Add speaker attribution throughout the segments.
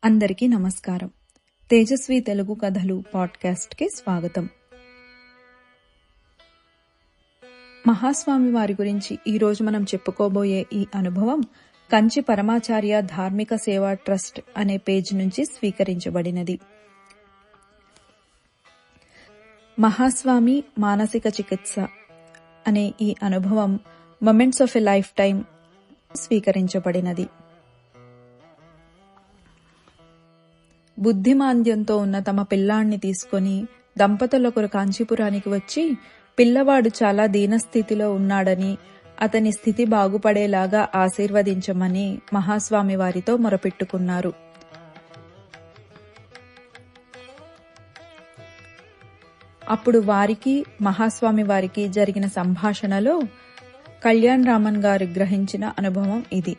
Speaker 1: అందరికీ నమస్కారం. తేజస్వి తెలుగు కథలు పాడ్కాస్ట్కి స్వాగతం. మహాస్వామి వారి గురించి ఈరోజు మనం చెప్పుకోబోయే ఈ అనుభవం కంచి పరమాచార్య ధార్మిక సేవా ట్రస్ట్ అనే పేజ్ నుంచి స్వీకరించబడినది. మహాస్వామి మానసిక చికిత్స అనే ఈ అనుభవం moments of a lifetime స్వీకరించబడినది. బుద్ధిమాంద్యంతో ఉన్న తమ పిల్లాణ్ణి తీసుకుని దంపతులొకరు కాంచీపురానికి వచ్చి పిల్లవాడు చాలా దీనస్థితిలో ఉన్నాడని, అతని స్థితి బాగుపడేలాగా ఆశీర్వదించమని మహాస్వామి వారితో మొరపెట్టుకున్నారు. అప్పుడు వారికి మహాస్వామి వారికి జరిగిన సంభాషణలో కళ్యాణ్ రామన్ గారు గ్రహించిన అనుభవం ఇది.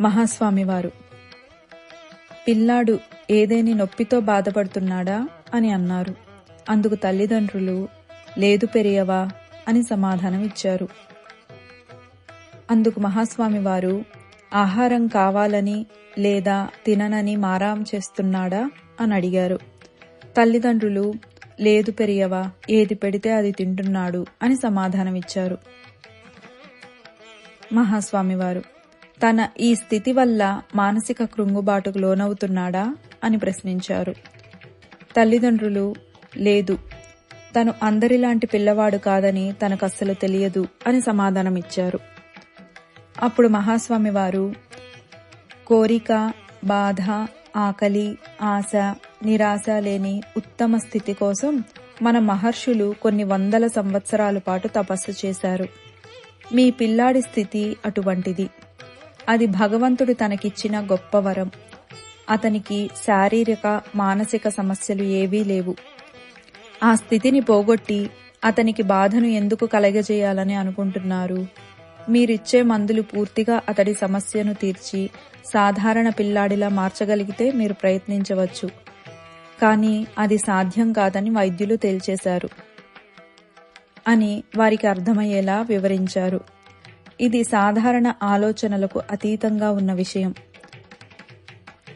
Speaker 1: మహాస్వామివారు, పిల్లాడు ఏదేని నొప్పితో బాధపడుతున్నాడా అని అన్నారు. అందుకు తల్లిదండ్రులు లేదు పెరియవా అని సమాధానం ఇచ్చారు. అందుకు మహాస్వామివారు ఆహారం కావాలని లేదా తిననని మారాం చేస్తున్నాడా అని అడిగారు. తల్లిదండ్రులు లేదు పెరియవా, ఏది పెడితే అది తింటున్నాడు అని సమాధానం ఇచ్చారు. మహాస్వామివారు, తన ఈ స్థితి వల్ల మానసిక కృంగుబాటుకు లోనవుతున్నాడా అని ప్రశ్నించారు. తల్లిదండ్రులు లేదు, తను అందరిలాంటి పిల్లవాడు కాదని తనకు అస్సలు తెలియదు అని సమాధానం ఇచ్చారు. అప్పుడు మహాస్వామి వారు కోరిక, బాధ, ఆకలి, ఆశ, నిరాశ లేని ఉత్తమ స్థితి కోసం మన మహర్షులు కొన్ని వందల సంవత్సరాల పాటు తపస్సు చేశారు. మీ పిల్లాడి స్థితి అటువంటిది. అది భగవంతుడు తనకిచ్చిన గొప్ప వరం. అతనికి శారీరక, మానసిక సమస్యలు ఏవీ లేవు. ఆ స్థితిని పోగొట్టి అతనికి బాధను ఎందుకు కలగజేయాలని అనుకుంటున్నారు? మీరిచ్చే మందులు పూర్తిగా అతడి సమస్యను తీర్చి సాధారణ పిల్లాడిలా మార్చగలిగితే మీరు ప్రయత్నించవచ్చు. కానీ అది సాధ్యం కాదని వైద్యులు తేల్చేశారు అని వారికి అర్థమయ్యేలా వివరించారు. ఇది సాధారణ ఆలోచనలకు అతీతంగా ఉన్న విషయం,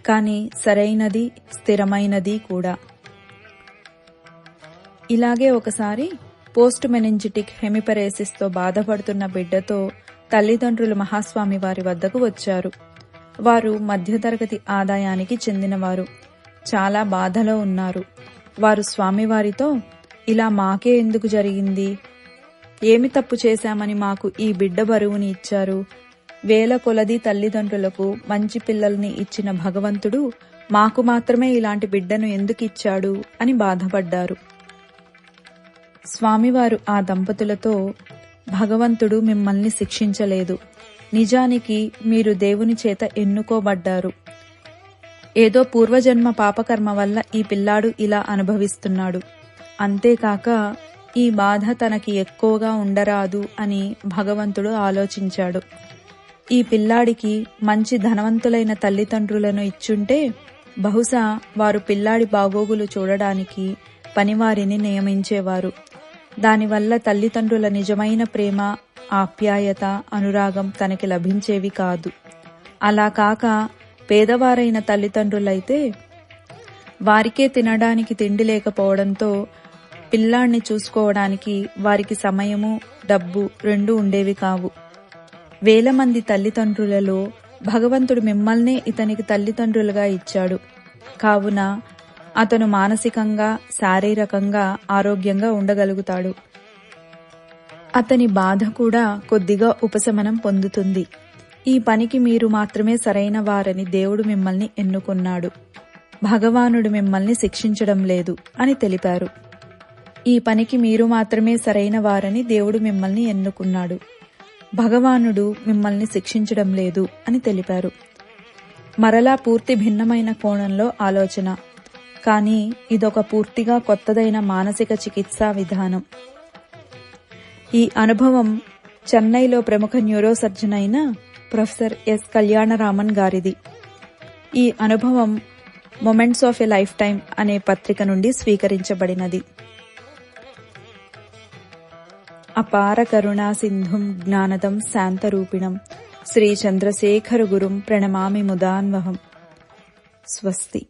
Speaker 1: కానీ సరైనది, స్థిరమైనది కూడా. ఇలాగే ఒకసారి పోస్ట్ మెనింజిటిక్ హెమిపరేసిస్తో బాధపడుతున్న బిడ్డతో తల్లిదండ్రులు మహాస్వామి వారి వద్దకు వచ్చారు. వారు మధ్యతరగతి ఆదాయానికి చెందినవారు. చాలా బాధలో ఉన్నారు. వారు స్వామివారితో, ఇలా మాకే ఎందుకు జరిగింది? ఏమి తప్పు చేశామని మాకు ఈ బిడ్డ బరువుని ఇచ్చారు? వేల కొలది తల్లిదండ్రులకు మంచి పిల్లల్ని ఇచ్చిన భగవంతుడు మాకు మాత్రమే ఇలాంటి బిడ్డను ఎందుకు ఇచ్చాడు అని బాధపడ్డారు. స్వామివారు ఆ దంపతులతో, భగవంతుడు మిమ్మల్ని శిక్షించలేదు. నిజానికి మీరు దేవుని చేత ఎన్నుకోబడ్డారు. ఏదో పూర్వజన్మ పాపకర్మ వల్ల ఈ పిల్లాడు ఇలా అనుభవిస్తున్నాడు. అంతేకాక ఈ బాధ తనకి ఎక్కువగా ఉండరాదు అని భగవంతుడు ఆలోచించాడు. ఈ పిల్లాడికి మంచి ధనవంతులైన తల్లిదండ్రులను ఇచ్చుంటే బహుశా వారు పిల్లాడి బాగోగులు చూడడానికి పనివారిని నియమించేవారు. దానివల్ల తల్లిదండ్రుల నిజమైన ప్రేమ, ఆప్యాయత, అనురాగం తనకి లభించేవి కాదు. అలా కాక పేదవారైన తల్లిదండ్రులైతే వారికే తినడానికి తిండి లేకపోవడంతో పిల్లాణ్ణి చూసుకోవడానికి వారికి సమయము, డబ్బు రెండూ ఉండేవి కావు. వేల మంది తల్లిదండ్రులలో భగవంతుడు మిమ్మల్నే ఇతనికి తల్లిదండ్రులుగా ఇచ్చాడు. కావున అతను మానసికంగా, శారీరకంగా ఆరోగ్యంగా ఉండగలుగుతాడు. అతని బాధ కూడా కొద్దిగా ఉపశమనం పొందుతుంది. ఈ పనికి మీరు మాత్రమే సరైన వారని దేవుడు మిమ్మల్ని ఎన్నుకున్నాడు. భగవానుడు మిమ్మల్ని శిక్షించడం లేదు అని తెలిపారు. ఈ పనికి మీరు మాత్రమే సరైన వారని దేవుడు మిమ్మల్ని ఎన్నుకున్నాడు. భగవానుడు మిమ్మల్ని శిక్షించడం లేదు అని తెలిపారు. మరలా పూర్తి భిన్నమైన కోణంలో ఆలోచన, కానీ ఇదొక పూర్తిగా కొత్తదైన మానసిక చికిత్సా విధానం. ఈ అనుభవం చెన్నైలో ప్రముఖ న్యూరోసర్జన్ అయిన ప్రొఫెసర్ ఎస్ కళ్యాణరామన్ గారిది. ఈ అనుభవం moments of a life time అనే పత్రిక నుండి స్వీకరించబడినది. అపార కరుణా సింధుం జ్ఞానదం శాంతరూపిణం శ్రీ చంద్రశేఖర గురుం ప్రణమామి ముదాన్వహం. స్వస్తి.